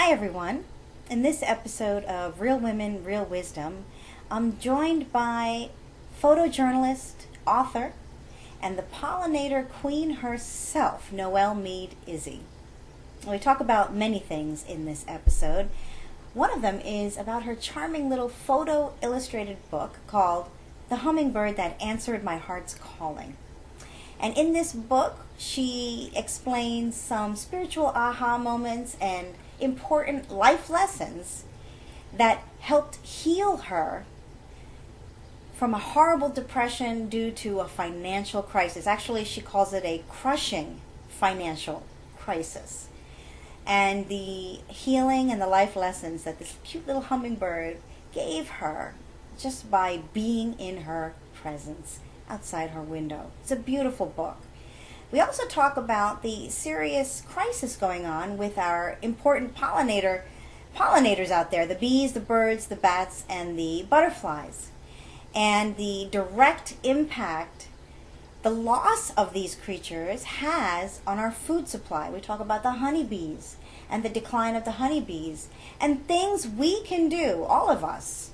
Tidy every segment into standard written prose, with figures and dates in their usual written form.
Hi everyone. In this episode of Real Women, Real Wisdom, I'm joined by photojournalist, author, and the Pollinator Queen herself, Noelle Meade-Izzi. We talk about many things in this episode. One of them is about her charming little photo illustrated book called The Hummingbird That Answered My Heart's Calling. And in this book, she explains some spiritual aha moments and important life lessons that helped heal her from a horrible depression due to a financial crisis. Actually, she calls it a crushing financial crisis. And the healing and the life lessons that this cute little hummingbird gave her just by being in her presence outside her window. It's a beautiful book. We also talk about the serious crisis going on with our important pollinators out there, the bees, the birds, the bats, and the butterflies, and the direct impact the loss of these creatures has on our food supply. We talk about the honeybees and the decline of the honeybees and things we can do, all of us,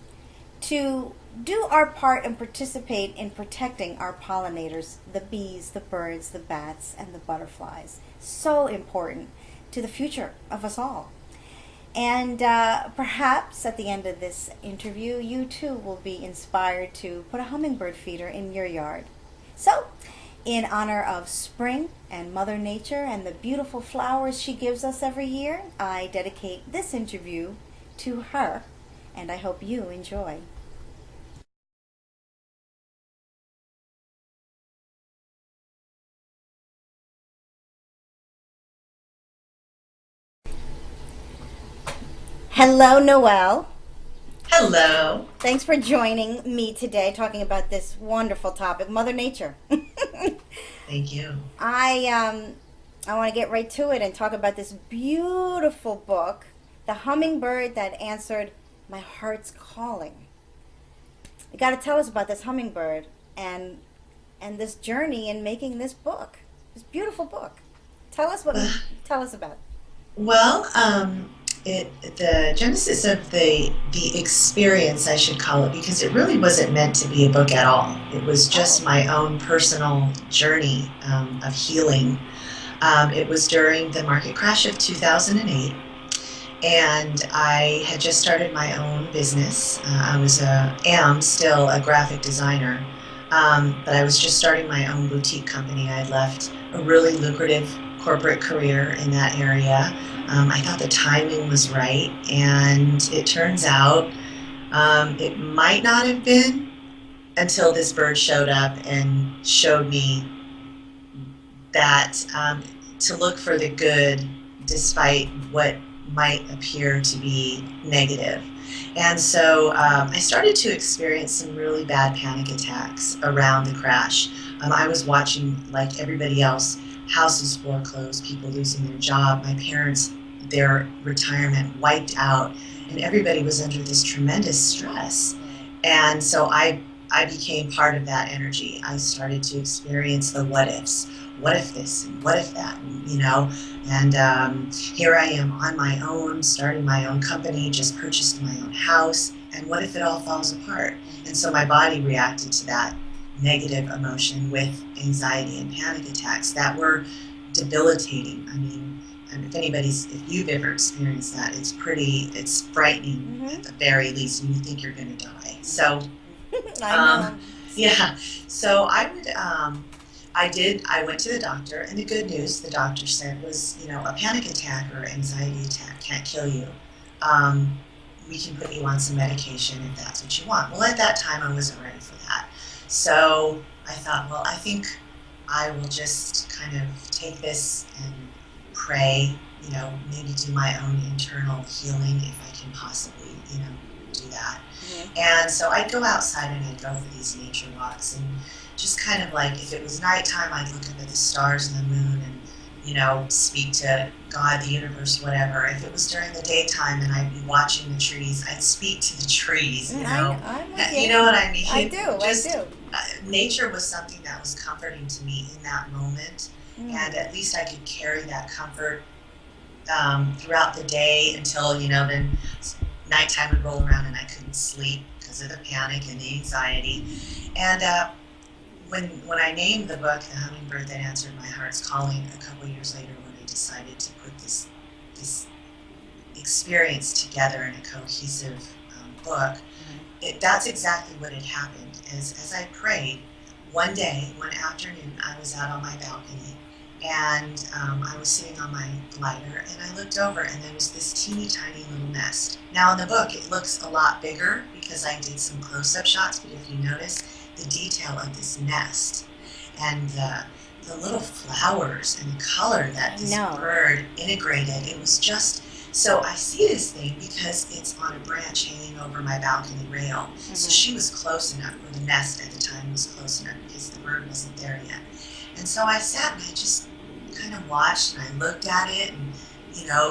to do our part and participate in protecting our pollinators, the bees, the birds, the bats, and the butterflies. So important to the future of us all. And perhaps at the end of this interview, you too will be inspired to put a hummingbird feeder in your yard. So, in honor of spring and Mother Nature and the beautiful flowers she gives us every year, I dedicate this interview to her, and I hope you enjoy. Hello, Noelle. Hello. Thanks for joining me today talking about this wonderful topic, Mother Nature. Thank you. I want to get right to it and talk about this beautiful book, The Hummingbird That Answered My Heart's Calling. You got to tell us about this hummingbird and this journey in making this book, this beautiful book. Tell us about it. Well, the genesis of the experience, I should call it, because it really wasn't meant to be a book at all. It was just my own personal journey of healing. It was during the market crash of 2008, and I had just started my own business. Am still a graphic designer, but I was just starting my own boutique company. I had left a really lucrative corporate career in that area. I thought the timing was right, and it turns out it might not have been until this bird showed up and showed me that to look for the good despite what might appear to be negative. And so I started to experience some really bad panic attacks around the crash. I was watching, like everybody else, houses foreclosed, people losing their job, my parents, their retirement wiped out, and everybody was under this tremendous stress. And so I became part of that energy. I started to experience the what ifs. What if this and what if that, and here I am on my own, starting my own company, just purchased my own house, and what if it all falls apart? And so my body reacted to that negative emotion with anxiety and panic attacks that were debilitating. And if you've ever experienced that, it's frightening at the very least, and you think you're going to die. So, I know. yeah. So I went to the doctor, and the good news, the doctor said, was, a panic attack or anxiety attack can't kill you. We can put you on some medication if that's what you want. Well, at that time, I wasn't ready for that. So I thought, well, I think I will just kind of take this and pray, maybe do my own internal healing if I can possibly, do that. Mm-hmm. And so I'd go outside and I'd go for these nature walks, and just kind of like, if it was nighttime, I'd look up at the stars and the moon and, speak to God, the universe, whatever. If it was during the daytime and I'd be watching the trees, I'd speak to the trees, I'm with you. You know what I mean? I do. Nature was something that was comforting to me in that moment, and at least I could carry that comfort throughout the day until, then nighttime would roll around and I couldn't sleep because of the panic and the anxiety. And when I named the book The Hummingbird That Answered My Heart's Calling a couple years later, when I decided to put this experience together in a cohesive book, that's exactly what had happened. As I prayed, one day, one afternoon, I was out on my balcony and I was sitting on my glider and I looked over and there was this teeny tiny little nest. Now in the book it looks a lot bigger because I did some close-up shots, but if you notice the detail of this nest and the little flowers and the color that this bird integrated, it was just, so I see this thing because it's on a branch hanging over my balcony rail. So she was close enough, or the nest at the time was close enough because the bird wasn't there yet. And so I sat and I just kind of watched and I looked at it and,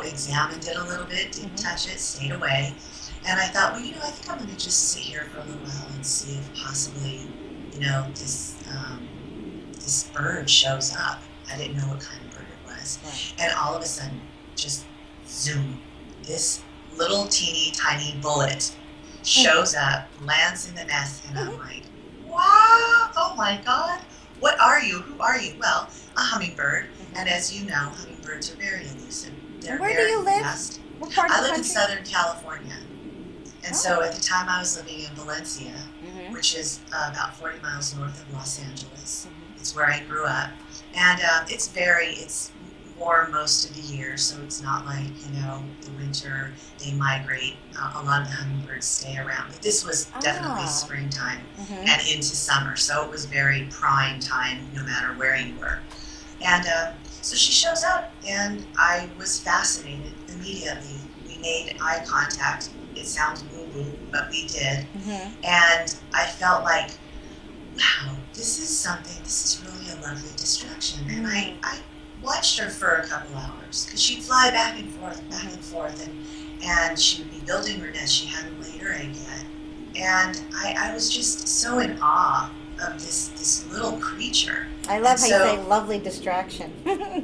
examined it a little bit, didn't touch it, stayed away. And I thought, well, I think I'm going to just sit here for a little while and see if possibly, this bird shows up. I didn't know what kind of bird it was. Right. And all of a sudden, just zoom, this little teeny tiny bullet shows up, lands in the nest, and I'm like, wow, oh my God, what are you? Who are you? Well, a hummingbird, and as you know, hummingbirds are very elusive. They're Where do you live? fast. What part of the I live country? in Southern California. And so at the time I was living in Valencia, which is about 40 miles north of Los Angeles. It's where I grew up. And it's warm most of the year, so it's not like, the winter, they migrate. A lot of the hummingbirds stay around. But this was definitely springtime and into summer, so it was very prime time no matter where you were. And so she shows up, and I was fascinated immediately. We made eye contact. It sounds woo-woo, but we did. And I felt like, wow, this is really a lovely distraction. And I watched her for a couple hours because she'd fly back and forth, and she would be building her nest. She hadn't laid her egg yet. And I was just so in awe of this little creature. I love how you say lovely distraction.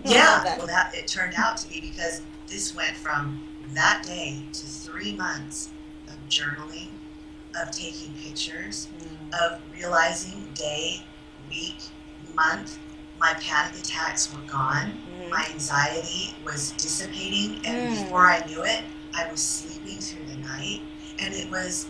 Yeah, well, it turned out to be, because this went from that day to 3 months of journaling, of taking pictures, of realizing day, week, month, my panic attacks were gone, my anxiety was dissipating, and before I knew it, I was sleeping through the night. And it was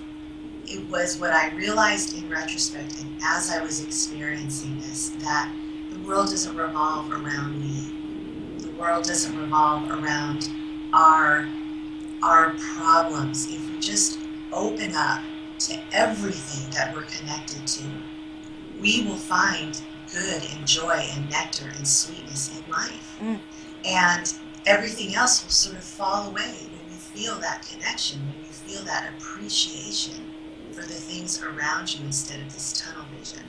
what I realized in retrospect, and as I was experiencing this, that the world doesn't revolve around me. The world doesn't revolve around our problems. If we just open up to everything that we're connected to, we will find good and joy and nectar and sweetness in life. And everything else will sort of fall away when you feel that connection, when you feel that appreciation for the things around you instead of this tunnel vision.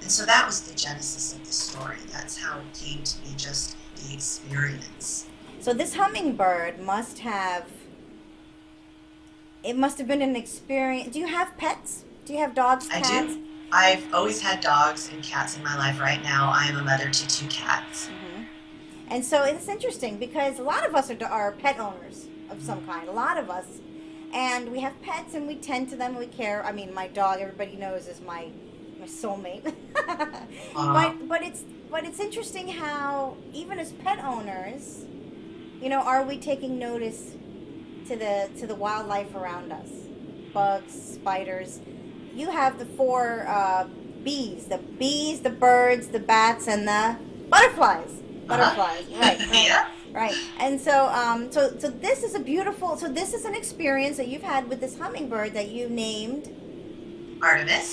And so that was the genesis of the story. That's how it came to be, just the experience. So this hummingbird must have been an experience. Do you have pets? Do you have dogs, cats? I do. I've always had dogs and cats in my life. Right now, I am a mother to 2 cats. And so it's interesting because a lot of us are pet owners of some kind. A lot of us. And we have pets and we tend to them, we care. I mean, my dog, everybody knows, is my soulmate. But it's interesting how even as pet owners, are we taking notice to the wildlife around us? Bugs, spiders. You have the 4 bees, the birds, the bats, and the butterflies. Right. Yeah. Right. And so this is this is an experience that you've had with this hummingbird that you named Artemis.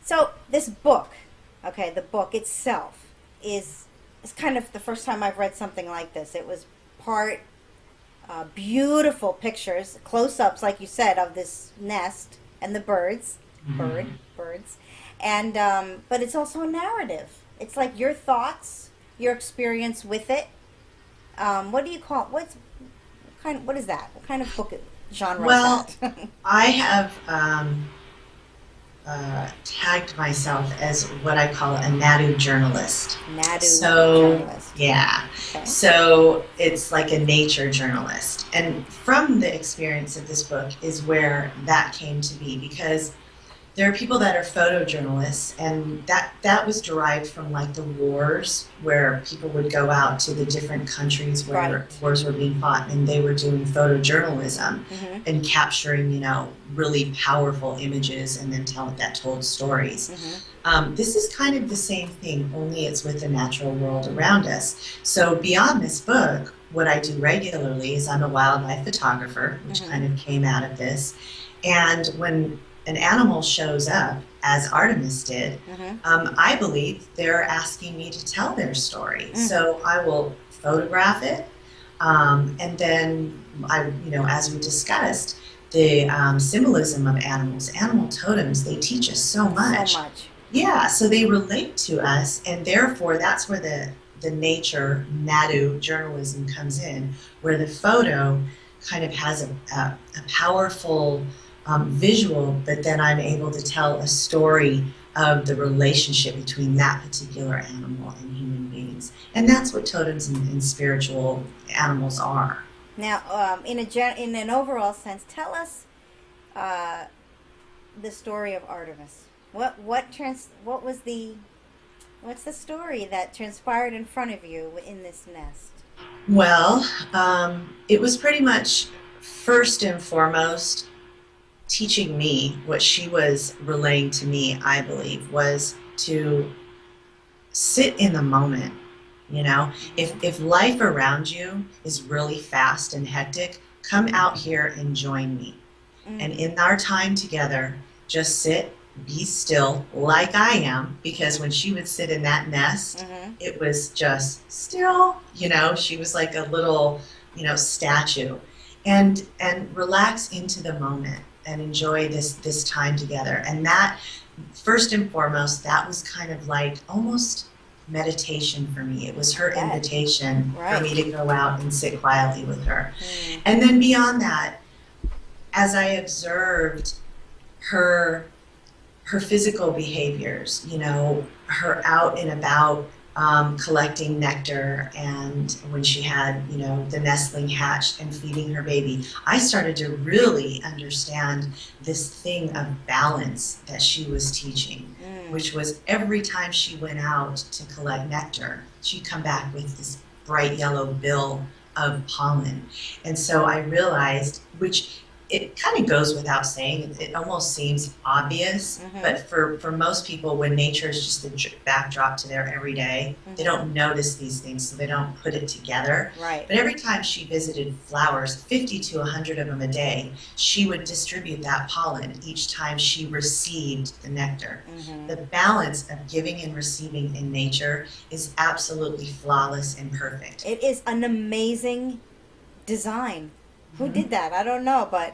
So this book, the book itself is kind of the first time I've read something like this. It was part beautiful pictures, close-ups, like you said, of this nest and the birds, and but it's also a narrative. It's like your thoughts, your experience with it. What do you call? What is that? What kind of book genre is that? I have tagged myself as what I call a Nadu journalist. Nadu So, journalist. yeah. Okay. So it's like a nature journalist. And from the experience of this book is where that came to be, because there are people that are photojournalists, and that was derived from like the wars, where people would go out to the different countries where wars were being fought, and they were doing photojournalism and capturing, really powerful images, and then that told stories. This is kind of the same thing, only it's with the natural world around us. So beyond this book, what I do regularly is I'm a wildlife photographer, which kind of came out of this. And when an animal shows up, as Artemis did, I believe they're asking me to tell their story. So I will photograph it, and then as we discussed, the symbolism of animals, animal totems, they teach us so much. So much. Yeah, so they relate to us, and therefore that's where the nature Nadu journalism comes in, where the photo kind of has a powerful visual, but then I'm able to tell a story of the relationship between that particular animal and human beings. And that's what totems and spiritual animals are. Now, in an overall sense, tell us the story of Artemis. What's the story that transpired in front of you in this nest? Well, it was pretty much first and foremost teaching me what she was relaying to me, I believe, was to sit in the moment. If life around you is really fast and hectic, come out here and join me. And in our time together, just sit, be still, like I am, because when she would sit in that nest, it was just still, she was like a little, statue. And relax into the moment and enjoy this time together. And that, first and foremost, that was kind of like almost meditation for me. It was her invitation for me to go out and sit quietly with her. And then beyond that, as I observed her physical behaviors, her out and about, collecting nectar, and when she had, the nestling hatched and feeding her baby, I started to really understand this thing of balance that she was teaching, which was every time she went out to collect nectar, she'd come back with this bright yellow bill of pollen. And so I realized, which it kind of goes without saying, it almost seems obvious, but for most people, when nature is just the backdrop to their everyday, they don't notice these things, so they don't put it together. Right. But every time she visited flowers, 50 to 100 of them a day, she would distribute that pollen each time she received the nectar. The balance of giving and receiving in nature is absolutely flawless and perfect. It is an amazing design. Who did that? I don't know, but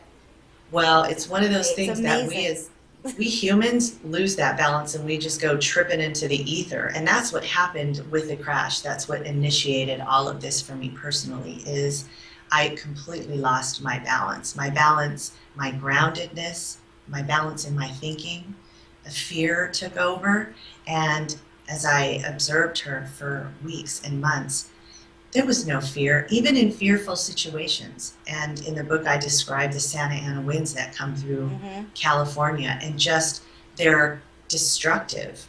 well, it's one of those things amazing. that we humans lose that balance, and we just go tripping into the ether. And that's what happened with the crash. That's what initiated all of this for me personally, is I completely lost my balance, my groundedness, my balance in my thinking. A fear took over, and as I observed her for weeks and months, there was no fear, even in fearful situations. And in the book, I describe the Santa Ana winds that come through California, and just they're destructive.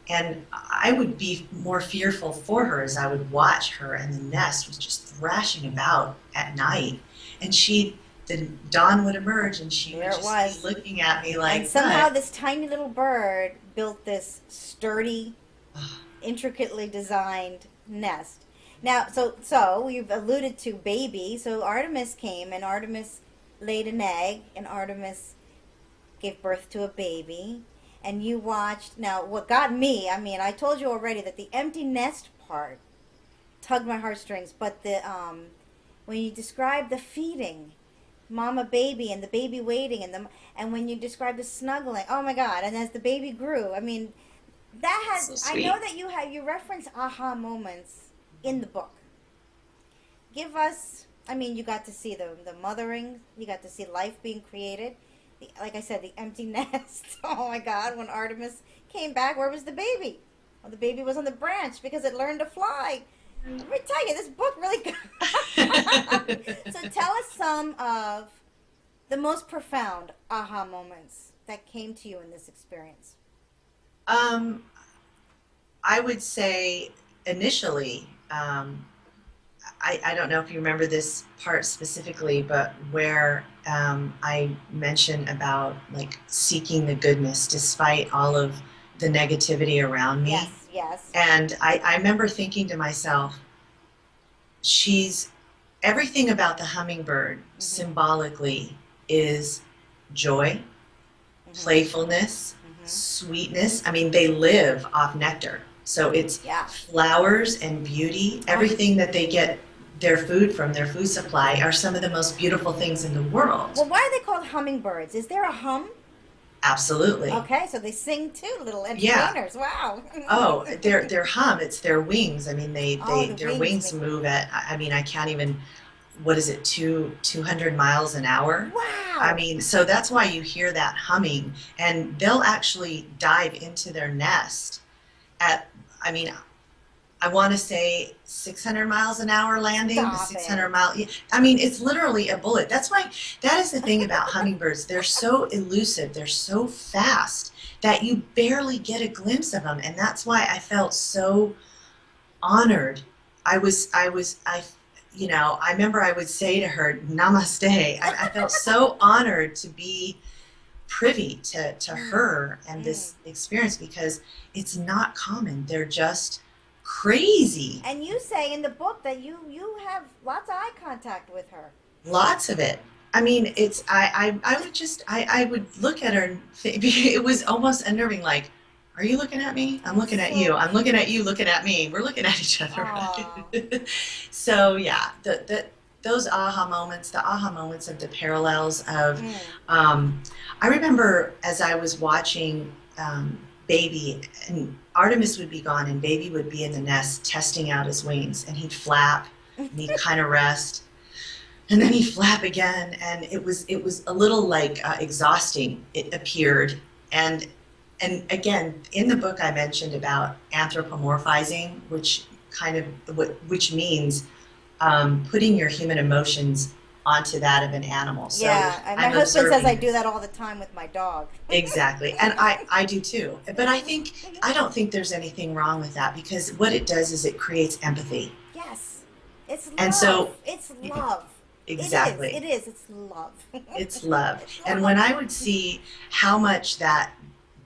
And I would be more fearful for her as I would watch her, and the nest was just thrashing about at night. And the dawn would emerge, and she would just be looking at me like, and somehow this tiny little bird built this sturdy, intricately designed nest. Now, so we've alluded to baby. So Artemis came, and Artemis laid an egg, and Artemis gave birth to a baby. And you watched. Now, what got me, I told you already that the empty nest part tugged my heartstrings. But when you describe the feeding, mama baby, and the baby waiting, and when you describe the snuggling, oh my God! And as the baby grew, that has. So I know that you reference aha moments in the book. Give us, you got to see the mothering, you got to see life being created. like I said, the empty nest. Oh my God! When Artemis came back, where was the baby? Well, the baby was on the branch because it learned to fly. Let me tell you, this book really good. So tell us some of the most profound aha moments that came to you in this experience. Um, I would say initially, I don't know if you remember this part specifically, but where I mentioned about like seeking the goodness despite all of the negativity around me. Yes, yes. And I remember thinking to myself, she's everything about the hummingbird Mm-hmm. symbolically is joy, Mm-hmm. playfulness, Mm-hmm. sweetness. I mean, they live off nectar. So it's Yeah. flowers and beauty. Oh. Everything that they get their food from, their food supply, are some of the most beautiful things in the world. Well, why are they called hummingbirds? Is there a hum? Absolutely. Okay, so they sing too, little Yeah. entertainers. Wow. Oh, their hum, it's their wings. I mean, Oh, the their wings wings make. move at, I mean, I can't even, what is it, 200 miles an hour? I Wow. mean, so that's why you hear that humming, and they'll actually dive into their nest at, I mean, I want to say 600 miles an hour landing, Stop 600 it. mile. I mean, it's literally a bullet. That's why that is the thing about hummingbirds. They're so elusive. They're so fast that you barely get a glimpse of them. And that's why I felt so honored. You know, I remember I would say to her, namaste. I felt so honored to be privy to Mm, her and mm. this experience because it's not common. They're just crazy. And you say in the book that you have lots of eye contact with her. Lots of it. I mean, it's I would just I would look at her and it was almost unnerving. Like, are you looking at me? I'm Oh, looking at you. so I'm looking cute. at you. Looking at me. We're looking at each other. Oh. So yeah, the those aha moments of the parallels of, Mm. um, I remember as I was watching Baby, and Artemis would be gone, and Baby would be in the nest testing out his wings, and he'd flap, and he'd kind of rest, and then he'd flap again, and it was a little like exhausting. It appeared, and and again in the book I mentioned about anthropomorphizing, which kind of which means putting your human emotions onto that of an animal. So Yeah, and my I'm husband says I observing do this. that all the time with my dog. Exactly. And I do too. But I don't think there's anything wrong with that because what it does is it creates empathy. Yes. It's And so, love. It's love. It is. It exactly, is. It's love. it's love. It's And when love. I would see how much that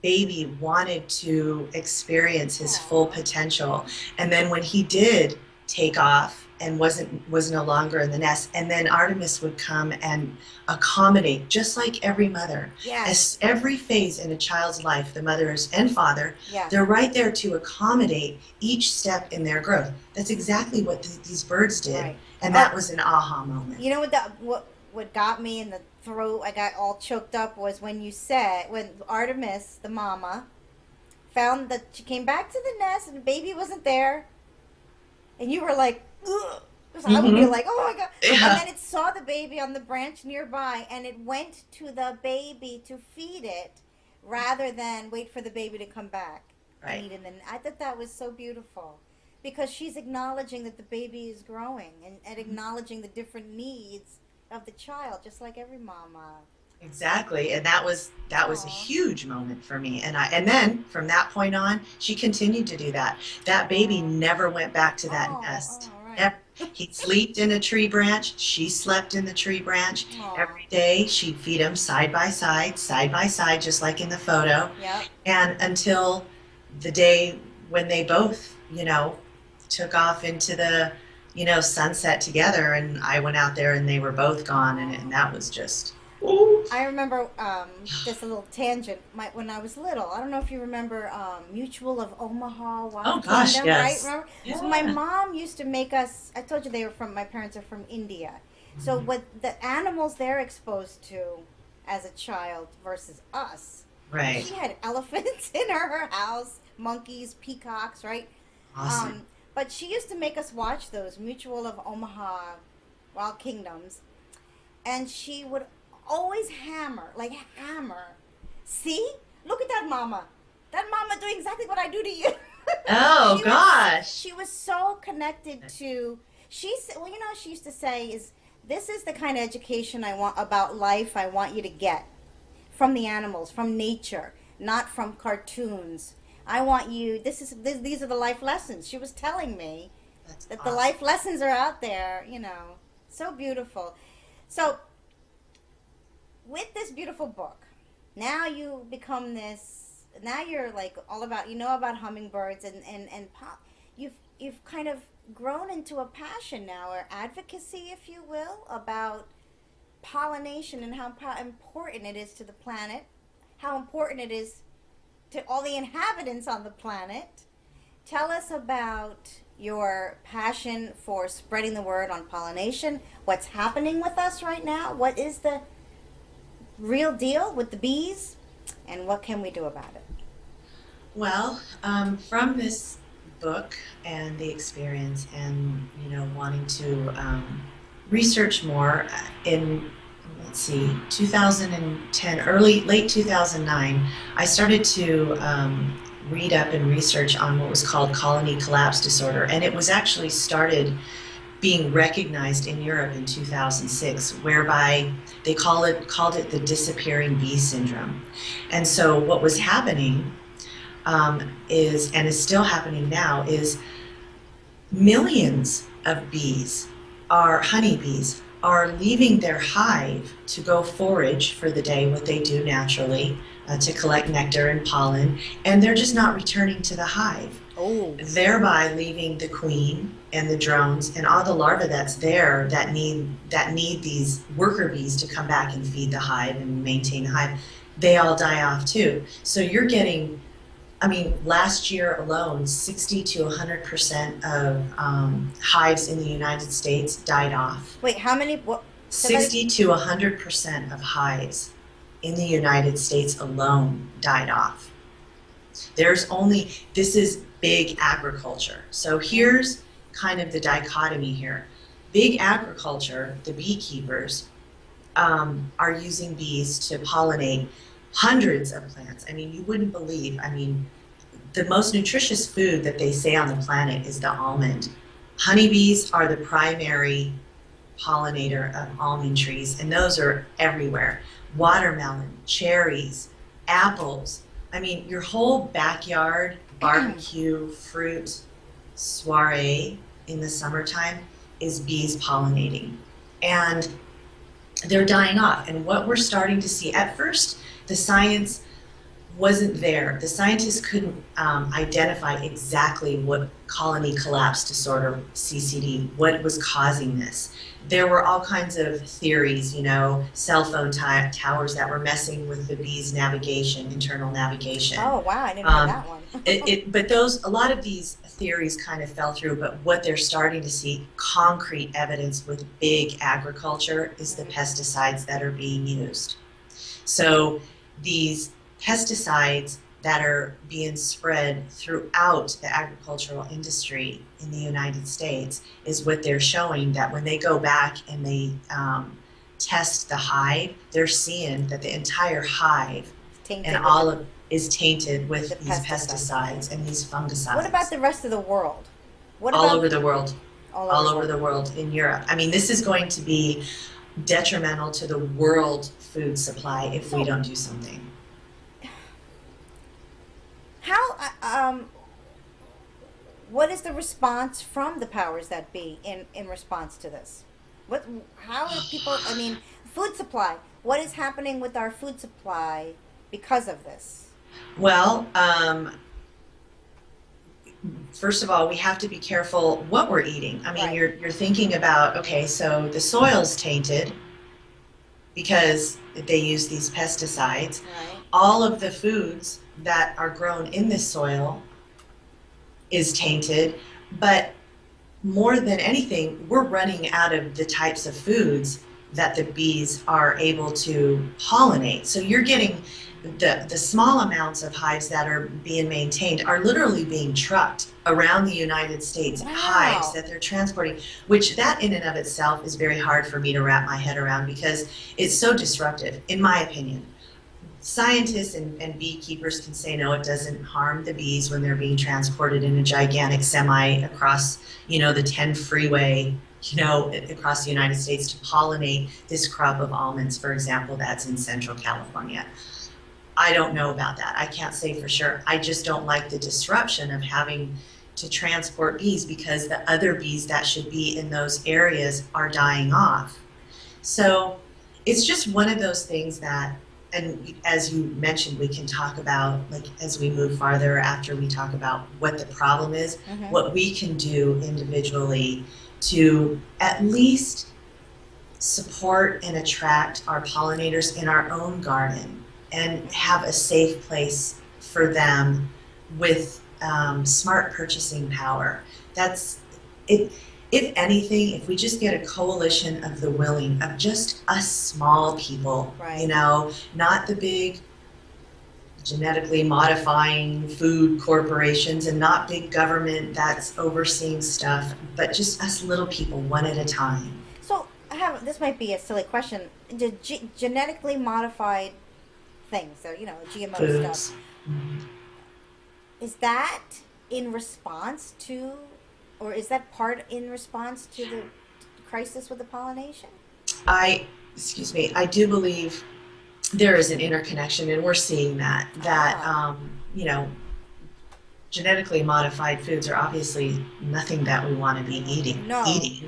baby wanted to experience his full Aw. potential, and then when he did take off and was no longer in the nest, and then Artemis would come and accommodate, just like every mother, Yes. as every phase in a child's life, the mothers and father, Yeah. they're right there to accommodate each step in their growth. That's exactly what these birds did, Right. and Oh, that was an aha moment. you know what got me in the throat? I got all choked up was when you said when Artemis, the mama, found that she came back to the nest and the baby wasn't there, and you were like, ugh. 'Cause I would be Hmm. like, oh my God. And Yeah, then it saw the baby on the branch nearby and it went to the baby to feed it rather than wait for the baby to come back and right. eat it. And I thought that was so beautiful because she's acknowledging that the baby is growing and acknowledging the different needs of the child, just like every mama. Exactly. And that was a Oh, huge moment for me. And then from that point on, she continued to do that. That baby oh, never went back to that oh, nest. right. Never. He slept in a tree branch. She slept in the tree branch. Oh, Every day she'd feed him side by side, just like in the photo. yep. And until the day when they both, you know, took off into the, sunset together, and I went out there and they were both gone, and Oh. that was just, ooh. I remember just a little tangent. When I was little, I don't know if you remember Mutual of Omaha, Oh Wild gosh, Kingdom, right? yes. Remember? So my Yeah. mom used to make us. I told you they were from. My parents are from India. So Mhm. what the animals they're exposed to as a child versus us. Right. She had elephants in her house, monkeys, peacocks, right? Awesome. But she used to make us watch those Mutual of Omaha, Wild Kingdoms, and she would always hammer, like hammer. See? Look at that mama. That mama doing exactly what I do to you. Oh, gosh. She was so connected to, she used to say is, this is the kind of education I want about life I want you to get from the animals, from nature, not from cartoons. I want you, these are the life lessons. She was telling me that awesome. The life lessons are out there, so beautiful. So, with this beautiful book, now you become now you're like all about, about hummingbirds and you've kind of grown into a passion now, or advocacy, if you will, about pollination and how important it is to the planet, how important it is to all the inhabitants on the planet. Tell us about your passion for spreading the word on pollination, what's happening with us right now, what is the real deal with the bees, and what can we do about it? Well, from this book and the experience and, wanting to research more in, 2010, late 2009, I started to read up and research on what was called colony collapse disorder. And it was actually started being recognized in Europe in 2006, whereby they called it the disappearing bee syndrome. And so what was happening is, and is still happening now, is millions of bees, honeybees, are leaving their hive to go forage for the day, what they do naturally, to collect nectar and pollen, and they're just not returning to the hive. Oh. Thereby leaving the queen and the drones and all the larvae that's there that need these worker bees to come back and feed the hive and maintain the hive, they all die off too. So you're getting, last year alone, 60 to 100% of hives in the United States died off. Wait, how many? What? 60 to 100% of hives in the United States alone died off. This is big agriculture. So here's kind of the dichotomy here. Big agriculture, the beekeepers, are using bees to pollinate hundreds of plants. You wouldn't believe, the most nutritious food that they say on the planet is the almond. Honeybees are the primary pollinator of almond trees, and those are everywhere. Watermelon, cherries, apples. Your whole backyard barbecue fruit soiree in the summertime is bees pollinating. And they're dying off. And what we're starting to see, at first, the science wasn't there. The scientists couldn't identify exactly what colony collapse disorder, CCD, what was causing this. There were all kinds of theories, cell phone towers that were messing with the bees' navigation, internal navigation. Oh, wow, I didn't know that one. But a lot of these theories kind of fell through, but what they're starting to see, concrete evidence with big agriculture, is the pesticides that are being used. So these pesticides that are being spread throughout the agricultural industry in the United States is what they're showing, that when they go back and they test the hive, they're seeing that the entire hive is tainted with these pesticides and these fungicides. What about the rest of the world? All over the world. All over the world in Europe. This is going to be detrimental to the world food supply if we don't do something. What is the response from the powers that be in response to this? How are people, food supply, what is happening with our food supply because of this? Well, first of all, we have to be careful what we're eating. Right. You're thinking about, okay, so the soil's tainted because they use these pesticides. Right. All of the foods that are grown in this soil is tainted, but more than anything, we're running out of the types of foods that the bees are able to pollinate. So you're getting the small amounts of hives that are being maintained are literally being trucked around the United States. Wow. Hives that they're transporting, which that in and of itself is very hard for me to wrap my head around because it's so disruptive, in my opinion. Scientists and beekeepers can say, no, it doesn't harm the bees when they're being transported in a gigantic semi across, the 10 freeway, across the United States to pollinate this crop of almonds, for example, that's in Central California. I don't know about that. I can't say for sure. I just don't like the disruption of having to transport bees because the other bees that should be in those areas are dying off. So it's just one of those things that, and as you mentioned, we can talk about, like, as we move farther after we talk about what the problem is, what we can do individually to at least support and attract our pollinators in our own garden and have a safe place for them with smart purchasing power. That's it. If anything, if we just get a coalition of the willing, of just us small people, right. Not the big genetically modifying food corporations and not big government that's overseeing stuff, but just us little people one at a time. So this might be a silly question. The genetically modified things, so GMO Foods. stuff. Is that in response to, or is that part in response to the crisis with the pollination? I do believe there is an interconnection, and we're seeing that genetically modified foods are obviously nothing that we want to be eating.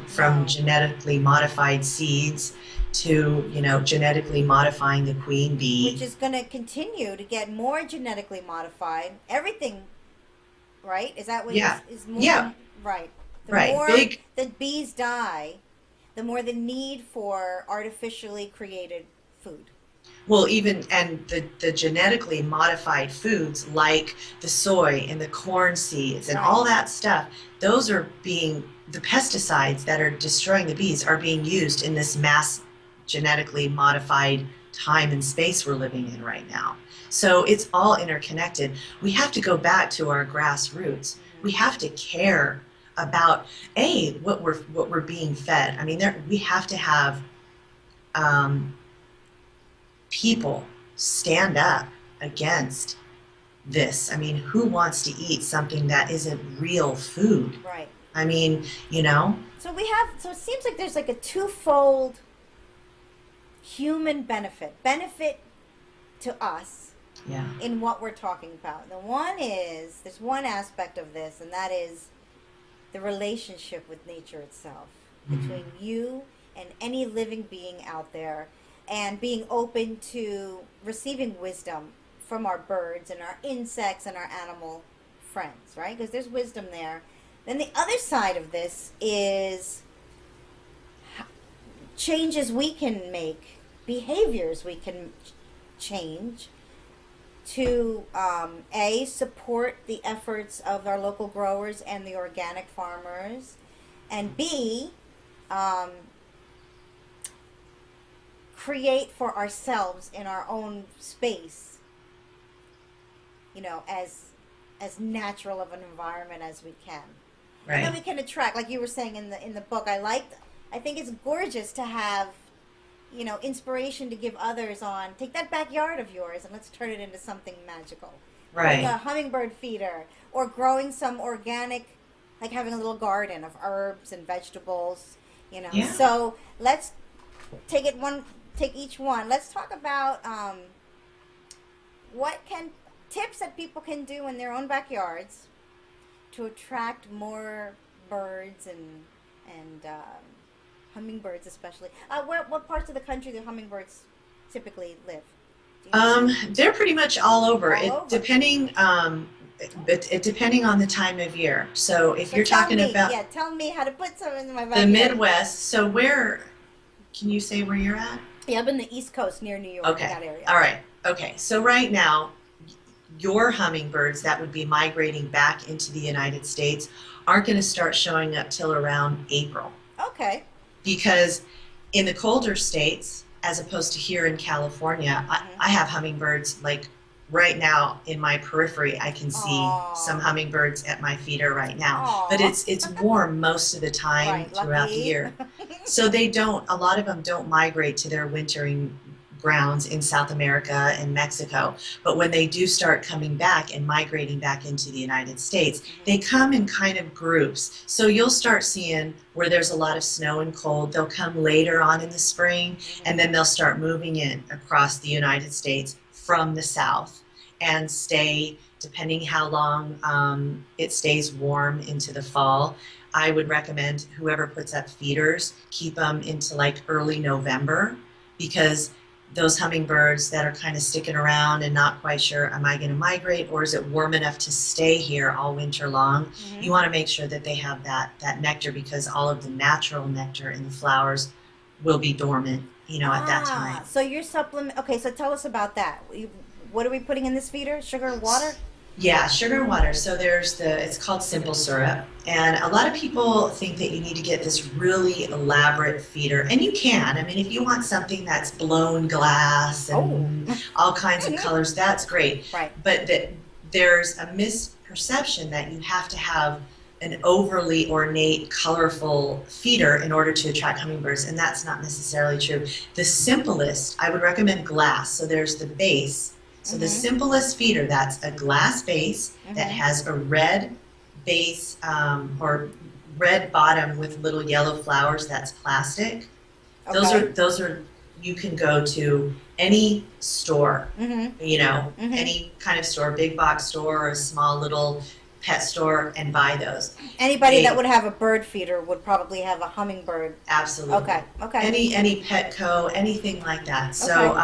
From genetically modified seeds to genetically modifying the queen bee, which is going to continue to get more genetically modified. Everything, right? Is that what is more? Yeah. Right. The right. more the bees die, the more the need for artificially created food. Well, and the genetically modified foods like the soy and the corn seeds and all that stuff, those are the pesticides that are destroying the bees are being used in this mass genetically modified time and space we're living in right now. So it's all interconnected. We have to go back to our grassroots. We have to care about what we're being fed. I mean, we have to have people stand up against this. I mean, who wants to eat something that isn't real food? Right. I mean, So it seems like there's like a twofold human benefit to us in what we're talking about. The one is, there's one aspect of this, and that is the relationship with nature itself, between you and any living being out there, and being open to receiving wisdom from our birds and our insects and our animal friends, right? Because there's wisdom there. Then the other side of this is changes we can make, behaviors we can change to support the efforts of our local growers and the organic farmers, and B, create for ourselves in our own space, as natural of an environment as we can. Right. And then we can attract, like you were saying in the book. I think it's gorgeous to have, inspiration to give others on, take that backyard of yours and let's turn it into something magical. Right. Like a hummingbird feeder, or growing some organic, like having a little garden of herbs and vegetables, Yeah. So let's take each one. Let's talk about tips that people can do in their own backyards to attract more birds and hummingbirds, especially. What parts of the country do hummingbirds typically live? They're pretty much all over. Depending on the time of year. So if you're talking about tell me how to put some in my backyard. the Midwest. So can you say where you're at? Yeah, I'm in the East Coast near New York. Okay. That area. All right. Okay. So right now, your hummingbirds that would be migrating back into the United States aren't going to start showing up till around April. Okay. Because in the colder states, as opposed to here in California, I have hummingbirds like right now in my periphery. I can see some hummingbirds at my feeder right now, but it's warm most of the time throughout the year. So a lot of them don't migrate to their wintering grounds in South America and Mexico. But when they do start coming back and migrating back into the United States, they come in kind of groups. So you'll start seeing where there's a lot of snow and cold, they'll come later on in the spring, and then they'll start moving in across the United States from the south and stay, depending how long it stays warm into the fall. I would recommend whoever puts up feeders, keep them into like early November, because those hummingbirds that are kind of sticking around and not quite sure, am I going to migrate or is it warm enough to stay here all winter long? You want to make sure that they have that nectar, because all of the natural nectar in the flowers will be dormant, at that time. So your supplement, okay, so tell us about that. What are we putting in this feeder? Sugar and water? Yeah, sugar and water. So it's called simple syrup. And a lot of people think that you need to get this really elaborate feeder. And you can. I mean, if you want something that's blown glass and all kinds of colors, that's great. Right. But there's a misperception that you have to have an overly ornate, colorful feeder in order to attract hummingbirds. And that's not necessarily true. The simplest, I would recommend glass. So there's the base. So the simplest feeder, that's a glass base that has a red base or red bottom with little yellow flowers, that's plastic. Okay. Those are you can go to any store, any kind of store, big box store or a small little pet store, and buy those. Anybody that would have a bird feeder would probably have a hummingbird. Absolutely. Okay. Any Petco, anything like that. So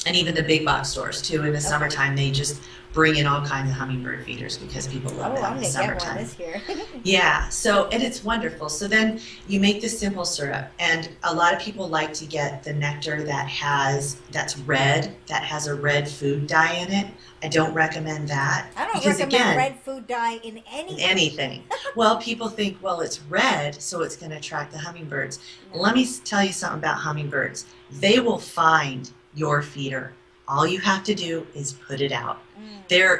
and even the big box stores too. In the summertime, they just bring in all kinds of hummingbird feeders because people love that in the summertime. I'm gonna get one this year. Yeah. So, and it's wonderful. So then you make the simple syrup, and a lot of people like to get the nectar that's red, that has a red food dye in it. I don't recommend that. I don't recommend red food dye in anything. Well, people think, well, it's red, so it's going to attract the hummingbirds. No. Let me tell you something about hummingbirds. They will find your feeder. All you have to do is put it out. They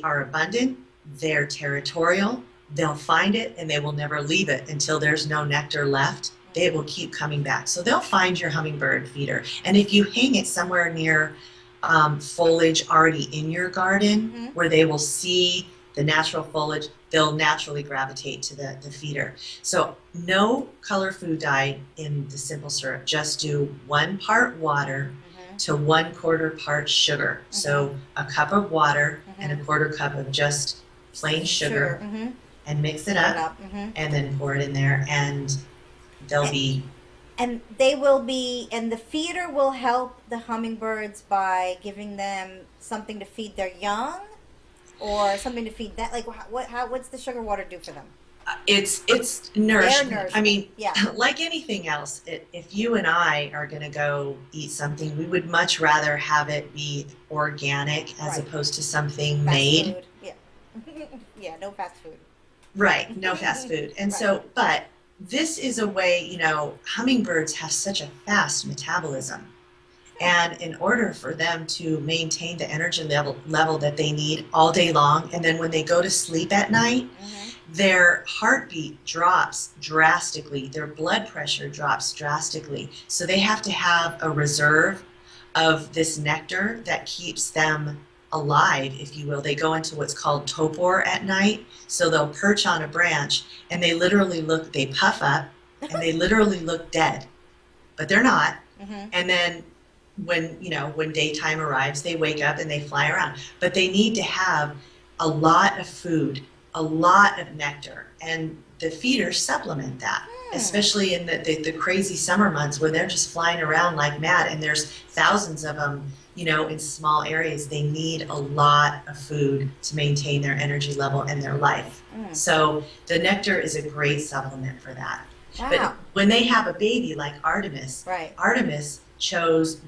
are abundant, they're territorial, they'll find it and they will never leave it until there's no nectar left. They will keep coming back. So they'll find your hummingbird feeder. And if you hang it somewhere near foliage already in your garden where they will see the natural foliage, they'll naturally gravitate to the feeder. So no color food dye in the simple syrup, just do 1 part water to 1/4 part sugar. So a cup of water and 1/4 cup of just plain sugar. And mix it up and then pour it in there, and they'll be... And they will be, and the feeder will help the hummingbirds by giving them something to feed their young, or something to feed that. Like, what's the sugar water do for them? It's nourishment. I mean, like anything else, if you and I are going to go eat something, we would much rather have it be organic as opposed to something fast made. Food. Yeah. Yeah, no fast food. Right, no fast food. And so, but this is a way, hummingbirds have such a fast metabolism. And in order for them to maintain the energy level that they need all day long, and then when they go to sleep at night, their heartbeat drops drastically, their blood pressure drops drastically. So they have to have a reserve of this nectar that keeps them alive, if you will. They go into what's called torpor at night. So they'll perch on a branch and they puff up and they literally look dead, but they're not. And then when daytime arrives, they wake up and they fly around. But they need to have a lot of food, a lot of nectar, and the feeders supplement that, especially in the crazy summer months when they're just flying around like mad and there's thousands of them, in small areas. They need a lot of food to maintain their energy level and their life. So the nectar is a great supplement for that. Wow. But when they have a baby like Artemis, right. Artemis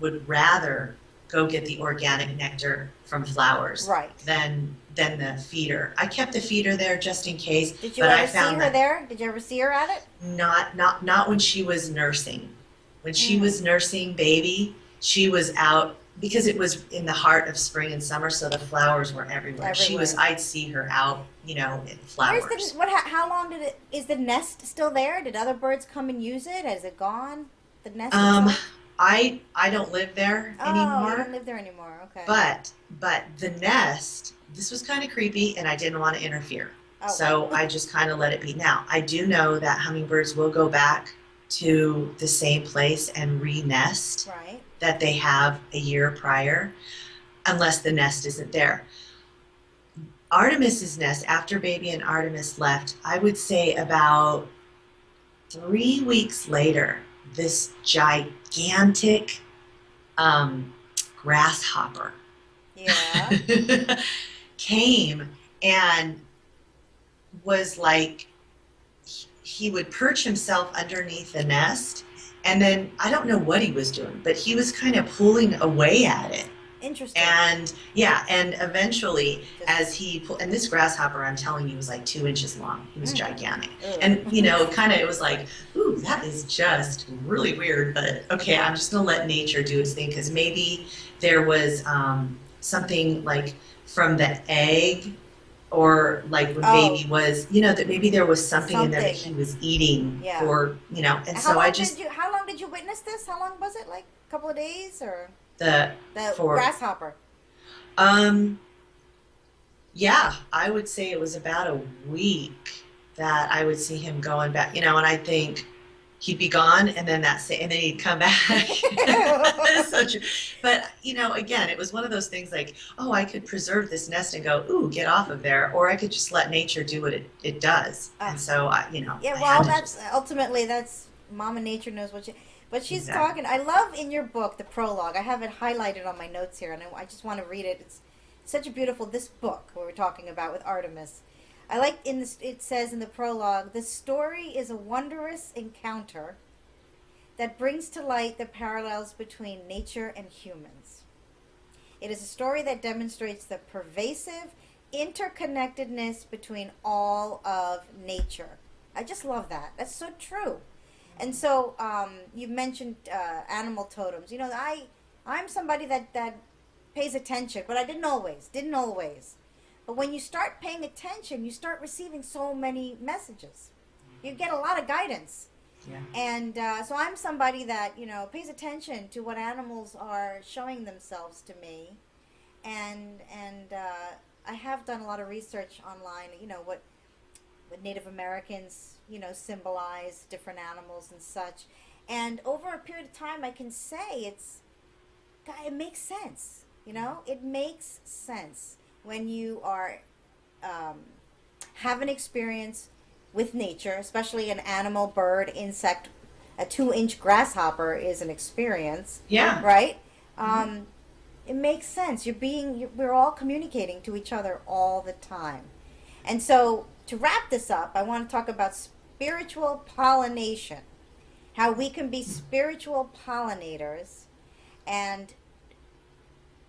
would rather go get the organic nectar from flowers Right. than the feeder. I kept the feeder there just in case. Did you but I ever see found her that there? Did you ever see her at it? not when she was nursing. When she Mm. was nursing baby, she was out because it was in the heart of spring and summer, so the flowers were everywhere. I'd see her out, in flowers. How long is the nest still there? Did other birds come and use it? Has it gone? The nest Um, itself? I don't live there Oh, you anymore, don't live there anymore. Okay. but the nest, this was kind of creepy, and I didn't want to interfere. Oh. So I just kind of let it be. Now, I do know that hummingbirds will go back to the same place and re-nest Right. that they have a year prior, unless the nest isn't there. Artemis's nest, after baby and Artemis left, I would say about 3 weeks later, this gigantic grasshopper Yeah. came and was like, he would perch himself underneath the nest, and then I don't know what he was doing, but he was kind of pulling away at it. Interesting. And eventually, and this grasshopper, I'm telling you, was like 2 inches long. He was gigantic. Ugh. And, it was like, ooh, that is just really weird, but okay, I'm just gonna let nature do its thing, because maybe there was something like from the egg, or like when baby was, that maybe there was something in there that he was eating for, and so how long did you witness this? How long was it? Like a couple of days, or? The grasshopper. Yeah, I would say it was about a week that I would see him going back, and I think he'd be gone, and then and then he'd come back. But again, it was one of those things like, oh, I could preserve this nest and go, ooh, get off of there, or I could just let nature do what it does. And so ultimately that's Mama Nature knows what she. But she's Exactly. talking. I love in your book the prologue. I have it highlighted on my notes here, and I just want to read it. It's such a beautiful this book we're talking about with Artemis. I like it says in the prologue, the story is a wondrous encounter that brings to light the parallels between nature and humans. It is a story that demonstrates the pervasive interconnectedness between all of nature. I just love that. That's so true. And so you mentioned animal totems. I'm somebody that pays attention, but I didn't always. But when you start paying attention, you start receiving so many messages. You get a lot of guidance. Yeah. And so I'm somebody that, pays attention to what animals are showing themselves to me. And I have done a lot of research online, what Native Americans, symbolize different animals and such. And over a period of time, I can say it makes sense. It makes sense when you are have an experience with nature, especially an animal, bird, insect. A 2-inch grasshopper is an experience. Yeah. Right? It makes sense. We're all communicating to each other all the time. And so to wrap this up, I want to talk about spiritual pollination, how we can be spiritual pollinators, and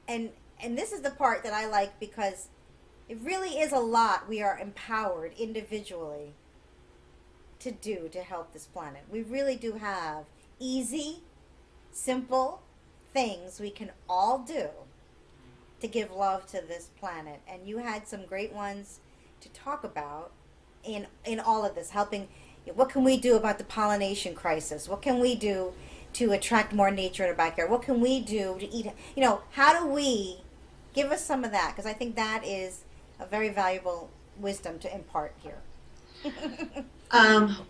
this is the part that I like, because it really is a lot we are empowered individually to do to help this planet. We really do have easy, simple things we can all do to give love to this planet, and you had some great ones to talk about in all of this, helping. What can we do about the pollination crisis? What can we do to attract more nature in our backyard? What can we do to eat? How do we give us some of that? Because I think that is a very valuable wisdom to impart here.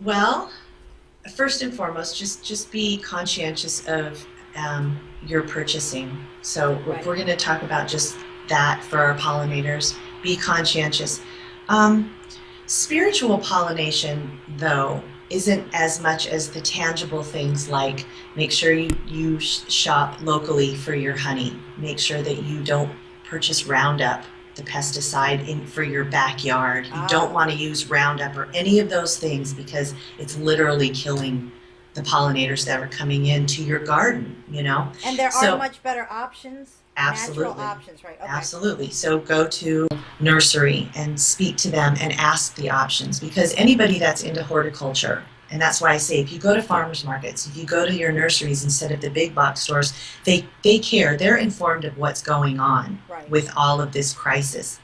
Well, first and foremost, just be conscientious of your purchasing. So Right. we're going to talk about just that for our pollinators. Be conscientious. Spiritual pollination, though, isn't as much as the tangible things like make sure you shop locally for your honey. Make sure that you don't purchase Roundup, the pesticide, for your backyard. You don't want to use Roundup or any of those things, because it's literally killing the pollinators that are coming into your garden, you know. And there are So much better options, natural absolutely. options, right? Okay. Absolutely. So go to nursery and speak to them and ask the options, because anybody that's into horticulture, and that's why I say if you go to farmers markets, if you go to your nurseries instead of the big box stores, they care. They're informed of what's going on Right. with all of this crisis.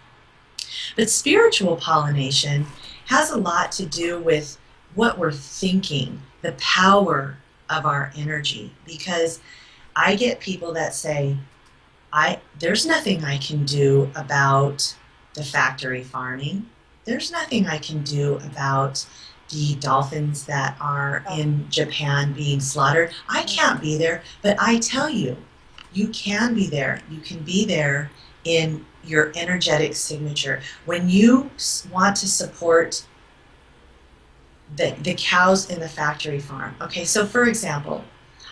But spiritual pollination has a lot to do with what we're thinking, the power of our energy, because I get people that say, there's nothing I can do about the factory farming. There's nothing I can do about the dolphins that are in Japan being slaughtered. I can't be there, but I tell you, you can be there. You can be there in your energetic signature. When you want to support the cows in the factory farm. Okay, so for example,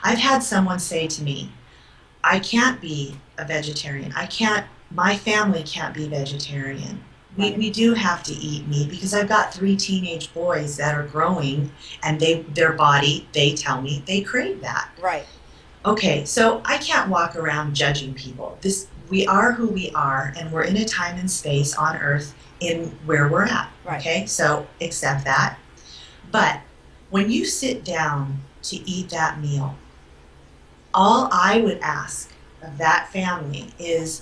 I've had someone say to me, I can't be a vegetarian. My family can't be vegetarian. We do have to eat meat because I've got 3 teenage boys that are growing, and their body, they tell me, they crave that. Right. Okay, so I can't walk around judging people. We are who we are, and we're in a time and space on Earth in where we're at. Right. Okay, so accept that. But when you sit down to eat that meal, all I would ask of that family is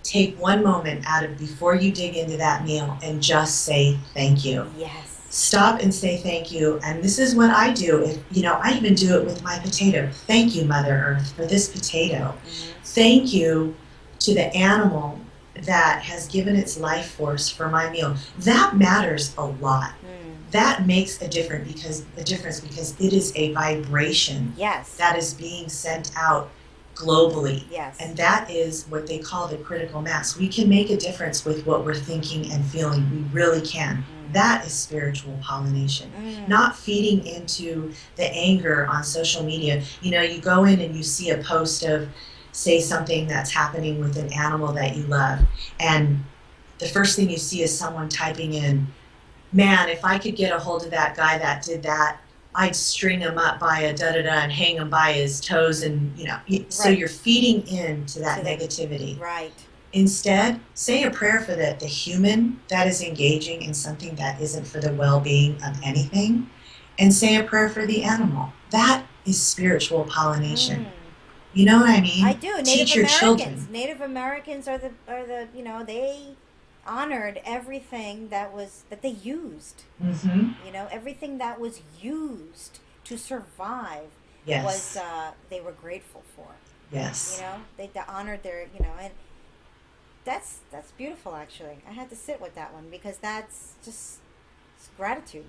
take one moment out of before you dig into that meal and just say thank you. Yes. Stop and say thank you. And this is what I do. I even do it with my potato. Thank you, Mother Earth, for this potato. Mm-hmm. Thank you to the animal that has given its life force for my meal. That matters a lot. That makes a difference because it is a vibration. Yes. That is being sent out globally. Yes. And that is what they call the critical mass. We can make a difference with what we're thinking and feeling. We really can. That is spiritual pollination. Not feeding into the anger on social media. You go in and you see a post of, say, something that's happening with an animal that you love, and the first thing you see is someone typing in, man, if I could get a hold of that guy that did that, I'd string him up by a da-da-da and hang him by his toes, and so you're feeding into that negativity. Right. Instead, say a prayer for the human that is engaging in something that isn't for the well-being of anything, and say a prayer for the animal. That is spiritual pollination. You know what I mean? I do. Teach your children. Native Americans are the they honored everything that they used. Mm-hmm. Everything that was used to survive was they were grateful for. Yes. They honored their and that's beautiful. Actually, I had to sit with that one because that's just gratitude.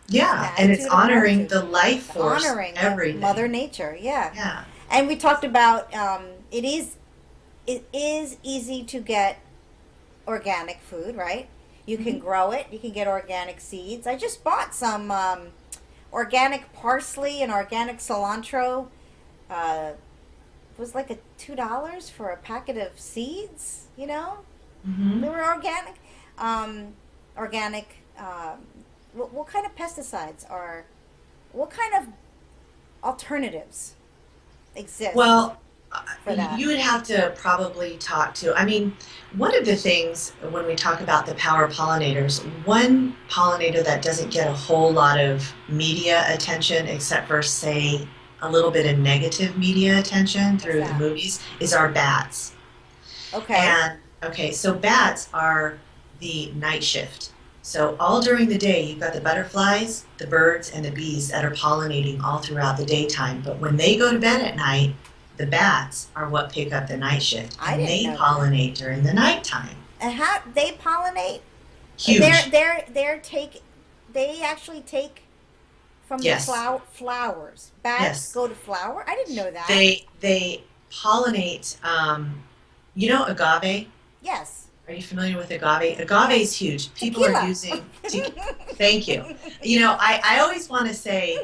Yeah, and it's honoring the life force, honoring everything. Mother Nature. Yeah. Yeah. And we talked about it is easy to get organic food, right? You can grow it. You can get organic seeds. I just bought some organic parsley and organic cilantro. It was like $2 for a packet of seeds. Mm-hmm. They were organic. Organic. What kind of pesticides are? What kind of alternatives exist? Well, for that? You would have to probably talk to. One of the things when we talk about the power pollinators, one pollinator that doesn't get a whole lot of media attention, except for, say, a little bit of negative media attention through the movies, is our bats. Okay. So bats are the night shift. So all during the day, you've got the butterflies, the birds, and the bees that are pollinating all throughout the daytime. But when they go to bed at night, the bats are what pick up the night shift. And they pollinate during the nighttime. And how they pollinate? Huge. They actually take from the flowers. Bats go to flower? I didn't know that. They pollinate, agave? Yes. Are you familiar with agave? Agave is huge. People Tequila. are using... Thank you. I always want to say,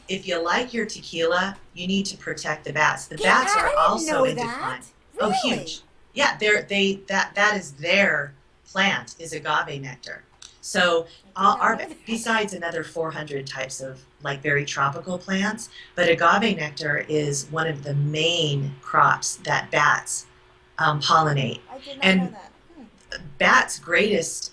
if you like your tequila, you need to protect the bats. The bats are also in decline. Really? Oh, huge. Yeah, that is their plant, is agave nectar. So I did not our know that. besides another 400 types of like very tropical plants, but agave nectar is one of the main crops that bats pollinate. I did not know And that. bats' greatest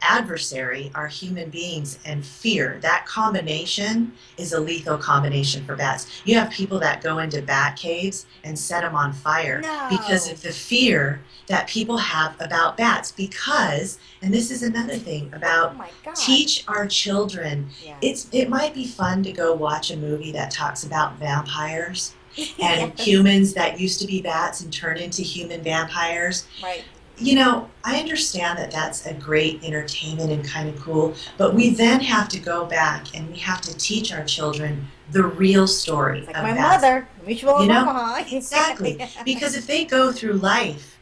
adversary are human beings and fear. That combination is a lethal combination for bats. You have people that go into bat caves and set them on fire because No. of the fear that people have about bats. Because, and this is another thing Oh about my God. teach our children. Yeah. It might be fun to go watch a movie that talks about vampires and Yes. humans that used to be bats and turn into human vampires. Right. I understand that that's a great entertainment and kind of cool, but we then have to go back and we have to teach our children the real story It's like of my bats. mother, Mutual of Omaha. Exactly. Because if they go through life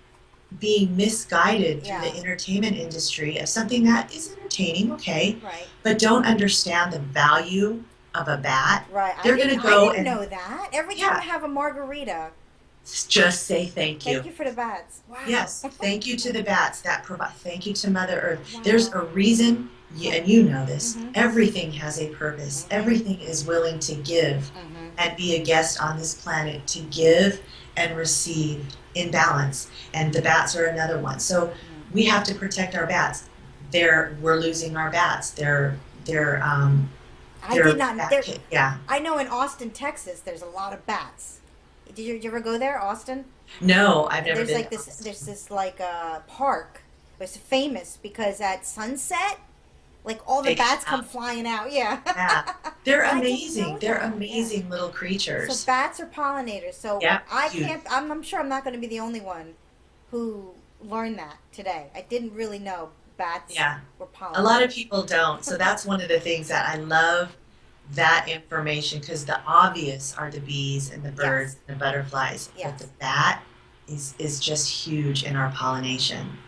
being misguided through Yeah. the entertainment industry of something that is entertaining, okay, Right. but don't understand the value of a bat, Right. they're going to go I didn't and know that. Every time yeah, I have a margarita, just say thank you. thank you for the bats. Wow. Yes, thank you to the bats that provide. Thank you to Mother Earth. There's Wow. a reason, and you know this. Mhm. Everything has a purpose. Mhm. Everything is willing to give Mhm. and be a guest on this planet to give and receive in balance. And the bats are another one. So we have to protect our bats. We're losing our bats. I did not. Yeah. I know in Austin, Texas, there's a lot of bats. Did you ever go there, Austin? No, I've never There's been. like this. There's this like park. It's famous because at sunset, like all the They come bats come out. flying out. Yeah. Yeah. They're I didn't amazing. know They're that. Yeah. amazing little So creatures. bats are pollinators. So Yeah. I Huge. can't. I'm sure I'm not going to be the only one who learned that today. I didn't really know bats Yeah. were A lot of pollinators. people don't. So that's one of the things that I love that information because the obvious are the bees and the birds Yes. and the butterflies, but the Yes. bat is just huge in our pollination.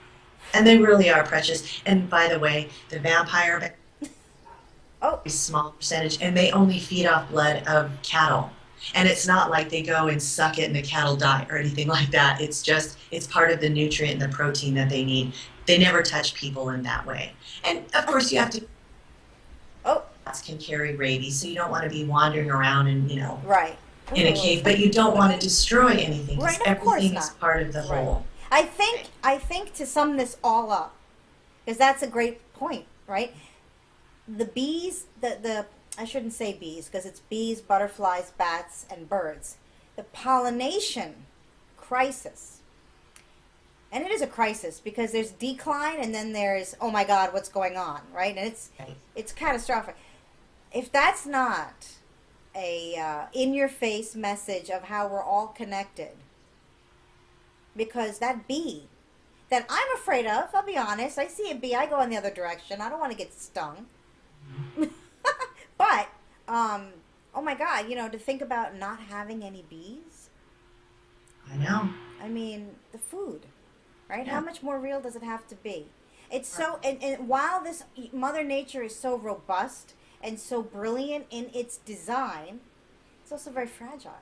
And they really are precious. And by the way, the vampire bat Oh. is a small percentage and they only feed off blood of cattle. And it's not like they go and suck it and the cattle die or anything like that. It's part of the nutrient and the protein that they need. They never touch people in that way. And of course you have to Oh. bats can carry rabies, so you don't want to be wandering around and Right. in a cave, but you don't want to destroy anything because Right. Of course everything is not. part of the Right. whole. I think to sum this all up, because that's a great point, right? The bees, the I shouldn't say bees because it's bees, butterflies, bats, and birds. The pollination crisis, and it is a crisis because there's decline and then there's oh my God, what's going on, right? And Right. it's catastrophic. If that's not a in-your-face message of how we're all connected, because that bee that I'm afraid of, I'll be honest, I see a bee, I go in the other direction. I don't want to get stung. But, oh my God, to think about not having any bees, I know. I mean, the food, right? Yeah. How much more real does it have to be? It's so, and while this Mother Nature is so robust and so brilliant in its design, it's also very fragile.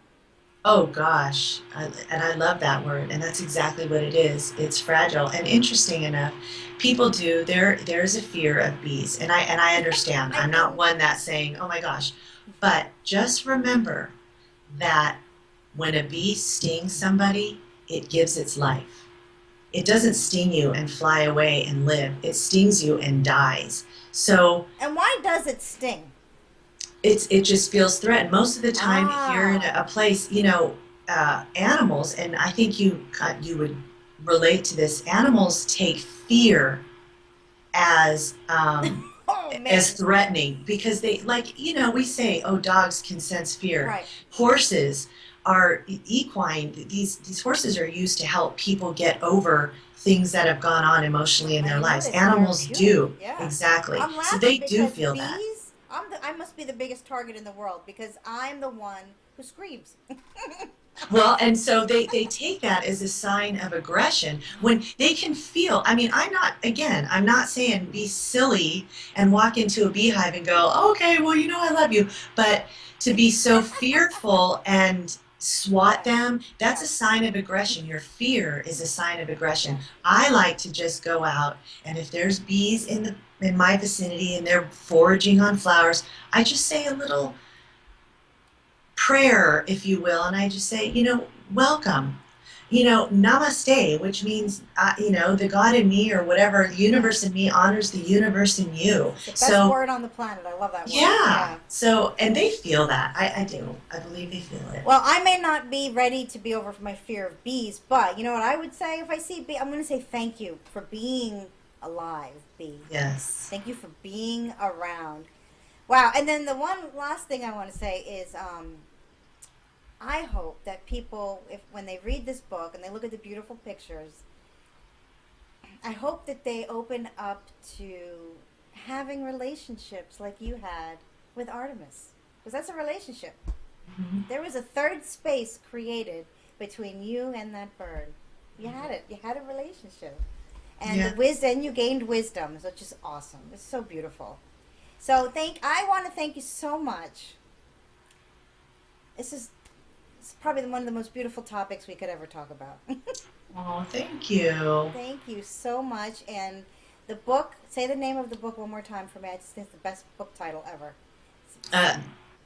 Oh gosh, and I love that word, and that's exactly what it is. It's fragile, and interesting enough, people do. There's a fear of bees, and I understand. I I'm not do. one that's saying, oh my gosh, but just remember that when a bee stings somebody, it gives its life. It doesn't sting you and fly away and live. It stings you and dies. So And why does it sting? it just feels threatened. Most of the time, if you're in Ah. a place, animals, and I think you would relate to this. Animals take fear as Oh, as man. threatening because they we say, oh, dogs can sense fear. Right. Horses are equine. These horses are used to help people get over things that have gone on emotionally in I their know lives. this. Animals Therapeutic. do Yeah. exactly. I'm So they laughing do because feel that. bees, I must be the biggest target in the world because I'm the one who screams. Well, and so they take that as a sign of aggression when they can feel. I mean, I'm not saying be silly and walk into a beehive and go, "Oh, okay, well, I love you. But to be so fearful and swat them, that's a Yes. sign of aggression. Your fear is a sign of aggression. Yes. I like to just go out, and if there's bees in my vicinity and they're foraging on flowers, I just say a little prayer, if you will, and I just say, welcome. Namaste, which means, the God in me or whatever, the universe in me honors the universe in you. It's the best So, word on the planet. I love that word. yeah. So, and they feel that. I do. I believe they feel it. Well, I may not be ready to be over for my fear of bees, but you know what I would say if I see bee? I'm going to say thank you for being alive, bee. Yes. Thank you for being around. Wow. And then the one last thing I want to say is I hope that people, when they read this book and they look at the beautiful pictures, I hope that they open up to having relationships like you had with Artemis. Because that's a relationship. Mm-hmm. There was a third space created between you and that bird. You had it. You had a relationship. And Yeah. the wisdom, you gained wisdom, which is awesome. It's so beautiful. So I want to thank you so much. It's probably one of the most beautiful topics we could ever talk about. Oh, thank you. Thank you so much. And the book, say the name of the book one more time for me. I just think it's the best book title ever.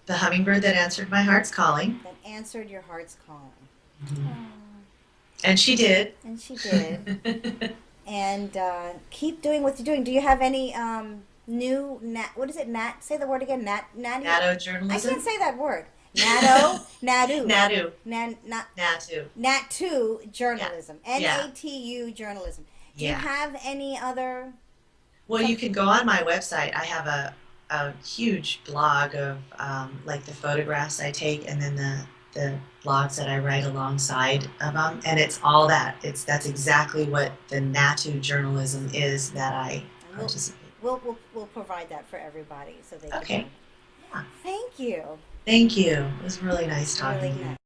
The Hummingbird That Answered My Heart's Calling. That answered your heart's calling. Mm-hmm. And she did. And she did. And keep doing what you're doing. Do you have any new what is it? Say the word again. Natto journalism. I can't say that word. Natu journalism. Yeah. NATU journalism. Do Yeah. you have any other? Well, you can go on my website. I have a huge blog of like the photographs I take, and then the blogs that I write alongside of them, and it's all that. That's exactly what the Natu journalism is that I participate. We'll provide that for everybody so they Okay. can. Yeah. Thank you. Thank you. It was really nice talking Really to you. nice.